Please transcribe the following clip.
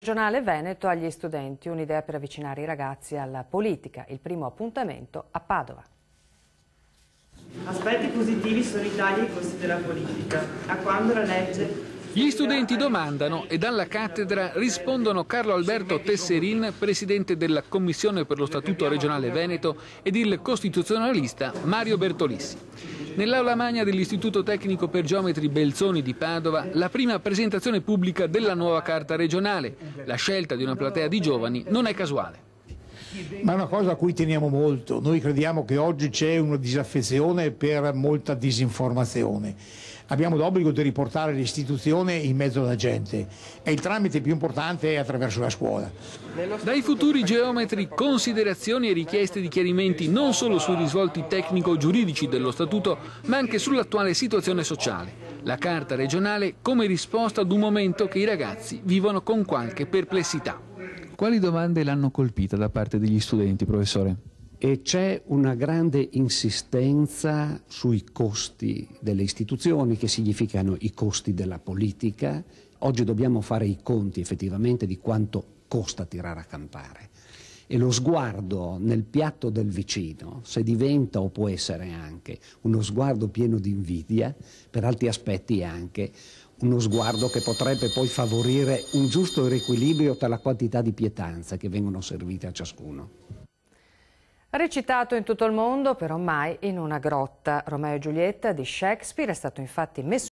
regionale Veneto agli studenti, un'idea per avvicinare i ragazzi alla politica. Il primo appuntamento a Padova. Aspetti positivi sono i tagli ai costi della politica. A quando la legge... Gli studenti domandano e dalla cattedra rispondono Carlo Alberto Tesserin, presidente della Commissione per lo Statuto regionale Veneto, ed il costituzionalista Mario Bertolissi. Nell'aula magna dell'Istituto Tecnico per Geometri Belzoni di Padova, la prima presentazione pubblica della nuova carta regionale. La scelta di una platea di giovani non è casuale. Ma è una cosa a cui teniamo molto. Noi crediamo che oggi c'è una disaffezione per molta disinformazione. Abbiamo l'obbligo di riportare l'istituzione in mezzo alla gente e il tramite più importante è attraverso la scuola. Dai futuri geometri considerazioni e richieste di chiarimenti non solo sui risvolti tecnico-giuridici dello Statuto, ma anche sull'attuale situazione sociale. La Carta regionale come risposta ad un momento che i ragazzi vivono con qualche perplessità. Quali domande l'hanno colpita da parte degli studenti, professore? E c'è una grande insistenza sui costi delle istituzioni, che significano i costi della politica. Oggi dobbiamo fare i conti effettivamente di quanto costa tirare a campare. E lo sguardo nel piatto del vicino, se diventa o può essere anche uno sguardo pieno di invidia, per altri aspetti anche uno sguardo che potrebbe poi favorire un giusto riequilibrio tra la quantità di pietanze che vengono servite a ciascuno. Recitato in tutto il mondo, però mai in una grotta. Romeo e Giulietta di Shakespeare è stato infatti messo